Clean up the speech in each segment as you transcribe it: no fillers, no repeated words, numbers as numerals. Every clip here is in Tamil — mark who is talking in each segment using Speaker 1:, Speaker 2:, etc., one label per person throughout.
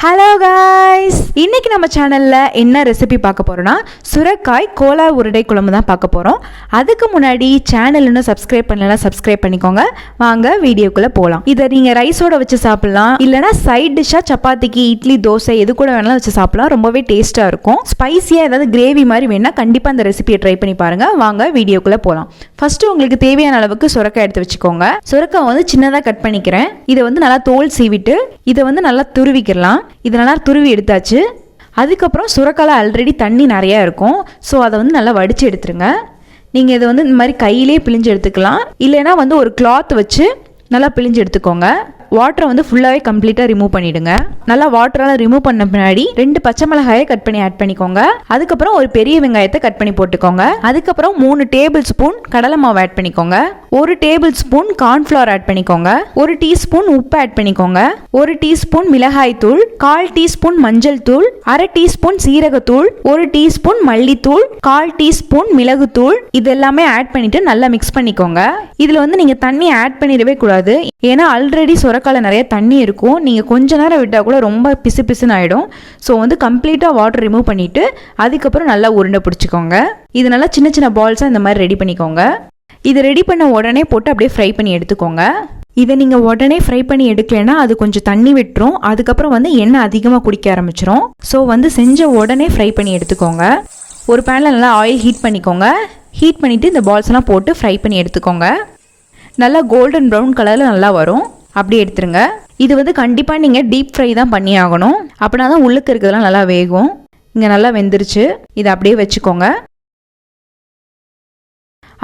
Speaker 1: ஹலோ காய்ஸ், இன்னைக்கு நம்ம சேனல்ல என்ன ரெசிபி பார்க்க போறோம்னா சுரைக்காய் கோலா உருண்டை குழம்பு தான் பார்க்க போறோம். அதுக்கு முன்னாடி சேனல் இன்னும் சப்ஸ்கிரைப் பண்ணலனா சப்ஸ்கிரைப் பண்ணிக்கோங்க. வாங்க வீடியோக்குள்ள போகலாம். இதை நீங்க ரைஸோட வச்சு சாப்பிடலாம், இல்லைனா சைட் டிஷ்ஷா சப்பாத்திக்கு இட்லி தோசை எது கூட வேணாலும் வச்சு சாப்பிடலாம். ரொம்பவே டேஸ்டா இருக்கும். ஸ்பைசியா ஏதாவது கிரேவி மாதிரி வேணா கண்டிப்பா இந்த ரெசிபியை ட்ரை பண்ணி பாருங்க. வாங்க வீடியோக்குள்ள போகலாம். ஃபர்ஸ்ட் உங்களுக்கு தேவையான அளவுக்கு சுரைக்காய் எடுத்து வச்சுக்கோங்க. சுரைக்காய் வந்து சின்னதாக கட் பண்ணிக்கிறேன். இதை வந்து நல்லா தோல் சீவிட்டு இதை வந்து நல்லா துருவிக்கலாம். இதனால் துருவி எடுத்தாச்சு. அதுக்கப்புறம் சுரைக்காய் ஆல்ரெடி தண்ணி நிறையா இருக்கும். ஸோ அதை வந்து நல்லா வடித்து எடுத்துருங்க. நீங்கள் இதை வந்து இந்த மாதிரி கையிலே பிழிஞ்சு எடுத்துக்கலாம், இல்லைனா வந்து ஒரு கிளாத் வச்சு நல்லா பிழிஞ்சு எடுத்துக்கோங்க. வாட்டரை வந்து ஃபுல்லாகவே கம்ப்ளீட்டாக ரிமூவ் பண்ணிவிடுங்க. நல்லா வாட்டரால் ரிமூவ் பண்ண பின்னாடி 2 பச்சை மிளகாயை கட் பண்ணி ஆட் பண்ணிக்கோங்க. அதுக்கப்புறம் ஒரு பெரிய வெங்காயத்தை கட் பண்ணி போட்டுக்கோங்க. அதுக்கப்புறம் 3 டேபிள் ஸ்பூன் கடலை மாவு ஆட் பண்ணிக்கோங்க. 1 டேபிள் ஸ்பூன் கார்ன்ஃப்ளவர் ஆட் பண்ணிக்கோங்க. 1 டீஸ்பூன் உப்பு ஆட் பண்ணிக்கோங்க. 1 டீஸ்பூன் மிளகாய் தூள், 1/4 டீஸ்பூன் மஞ்சள் தூள், 1/2 டீஸ்பூன் சீரகத்தூள், 1 டீஸ்பூன் மல்லித்தூள், 1/4 டீஸ்பூன் மிளகுத்தூள், இது எல்லாமே ஆட் பண்ணிட்டு நல்லா மிக்ஸ் பண்ணிக்கோங்க. இதில் வந்து நீங்கள் தண்ணி ஆட் பண்ணிடவே கூடாது, ஏன்னா ஆல்ரெடி சுரைக்காயில் நிறைய தண்ணி இருக்கும். நீங்கள் கொஞ்ச நேரம் விட்டால் கூட ரொம்ப பிசு பிசுன்னு ஆகிடும். ஸோ வந்து கம்ப்ளீட்டாக வாட்டர் ரிமூவ் பண்ணிவிட்டு அதுக்கப்புறம் நல்லா உருண்டை பிடிச்சிக்கோங்க. இது நல்லா சின்ன சின்ன பால்ஸாக இந்த மாதிரி ரெடி பண்ணிக்கோங்க. இதை ரெடி பண்ண உடனே போட்டு அப்படியே ஃப்ரை பண்ணி எடுத்துக்கோங்க. இதை நீங்கள் உடனே ஃப்ரை பண்ணி எடுக்கலைன்னா அது கொஞ்சம் தண்ணி விட்டுரும். அதுக்கப்புறம் வந்து எண்ணெய் அதிகமாக குடிக்க ஆரம்பிச்சிரும். ஸோ வந்து செஞ்ச உடனே ஃப்ரை பண்ணி எடுத்துக்கோங்க. ஒரு பேனில் நல்லா ஆயில் ஹீட் பண்ணிக்கோங்க. ஹீட் பண்ணிவிட்டு இந்த பால்ஸ்லாம் போட்டு ஃப்ரை பண்ணி எடுத்துக்கோங்க. நல்லா கோல்டன் ப்ரௌன் கலரில் நல்லா வரும். அப்படி எடுத்துருங்க. இது வந்து கண்டிப்பாக நீங்கள் டீப் ஃப்ரை தான் பண்ணி ஆகணும். அப்படின்னா தான் உள்ளுக்கு இருக்கிறதுலாம் நல்லா வேகும். இங்கே நல்லா வெந்துருச்சு. இதை அப்படியே வச்சுக்கோங்க.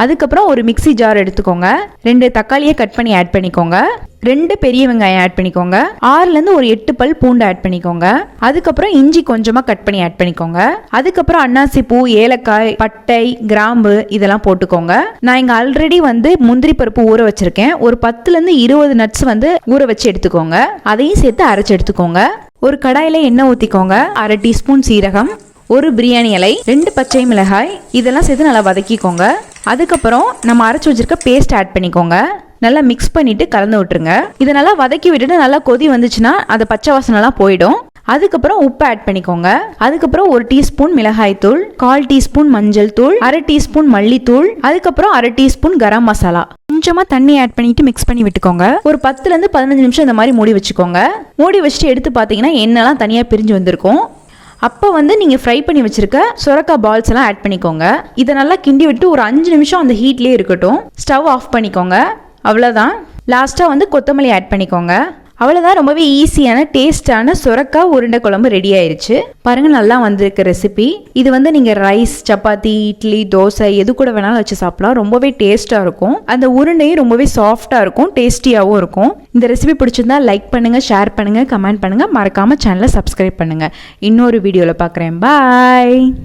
Speaker 1: அதுக்கப்புறம் ஒரு மிக்ஸி ஜார் எடுத்துக்கோங்க. 2 தக்காளியை கட் பண்ணி ஆட் பண்ணிக்கோங்க. 2 பெரிய வெங்காயம் ஆட் பண்ணிக்கோங்க. 6லேருந்து ஒரு 8 பல் பூண்டு ஆட் பண்ணிக்கோங்க. அதுக்கப்புறம் இஞ்சி கொஞ்சமாக கட் பண்ணி ஆட் பண்ணிக்கோங்க. அதுக்கப்புறம் அன்னாசி பூ, ஏலக்காய், பட்டை, கிராம்பு இதெல்லாம் போட்டுக்கோங்க. நான் இங்கே ஆல்ரெடி வந்து முந்திரி பருப்பு ஊற வச்சிருக்கேன். ஒரு 10லேருந்து 20 நட்ஸ் வந்து ஊற வச்சு எடுத்துக்கோங்க. அதையும் சேர்த்து அரைச்சி எடுத்துக்கோங்க. ஒரு கடாயில் எண்ணெய் ஊற்றிக்கோங்க. 1/2 டீஸ்பூன் சீரகம், 1 பிரியாணி இலை, 2 பச்சை மிளகாய் இதெல்லாம் சேர்த்து நல்லா வதக்கிக்கோங்க. அதுக்கப்புறம் நம்ம அரைச்சி வச்சிருக்க பேஸ்ட் ஆட் பண்ணிக்கோங்க. நல்லா மிக்ஸ் பண்ணிட்டு கலந்து விட்டுருங்க. இதை நல்லா வதக்கி விட்டுட்டு நல்லா கொதி வந்துச்சுன்னா அந்த பச்சை வாசனைலாம் போயிடும். அதுக்கப்புறம் உப்பு ஆட் பண்ணிக்கோங்க. அதுக்கப்புறம் 1 டீஸ்பூன் மிளகாய் தூள், 1/4 டீஸ்பூன் மஞ்சள் தூள், 1/2 டீஸ்பூன் மல்லித்தூள், அதுக்கப்புறம் 1/2 டீஸ்பூன் கரம் மசாலா, கொஞ்சமா தண்ணி ஆட் பண்ணிட்டு மிக்ஸ் பண்ணி விட்டுக்கோங்க. ஒரு 10லேருந்து 15 நிமிஷம் இந்த மாதிரி மூடி வச்சுக்கோங்க. மூடி வச்சுட்டு எடுத்து பார்த்தீங்கன்னா எண்ணெய்லாம் தனியாக பிரிஞ்சு வந்திருக்கும். அப்போ வந்து நீங்கள் ஃப்ரை பண்ணி வச்சுருக்க சுரைக்காய் பால்ஸ் எல்லாம் ஆட் பண்ணிக்கோங்க. இதை நல்லா கிண்டி விட்டு ஒரு 5 நிமிஷம் அந்த ஹீட்லேயே இருக்கட்டும். ஸ்டவ் ஆஃப் பண்ணிக்கோங்க. அவ்வளோதான். லாஸ்ட்டாக வந்து கொத்தமல்லி ஆட் பண்ணிக்கோங்க. அவ்வளோதான். ரொம்பவே ஈஸியான டேஸ்டான சுரைக்காய் உருண்டை குழம்பு ரெடி ஆயிடுச்சு. பாருங்கள், நல்லா வந்திருக்கு ரெசிபி. இது வந்து நீங்கள் ரைஸ், சப்பாத்தி, இட்லி, தோசை எது கூட வேணாலும் வச்சு சாப்பிடலாம். ரொம்பவே டேஸ்ட்டாக இருக்கும். அந்த உருண்டையும் ரொம்பவே சாஃப்டாக இருக்கும், டேஸ்டியாகவும் இருக்கும். இந்த ரெசிபி பிடிச்சிருந்தா லைக் பண்ணுங்கள், ஷேர் பண்ணுங்கள், கமெண்ட் பண்ணுங்கள். மறக்காமல் சேனலை சப்ஸ்கிரைப் பண்ணுங்கள். இன்னொரு வீடியோவில் பார்க்குறேன். பாய்.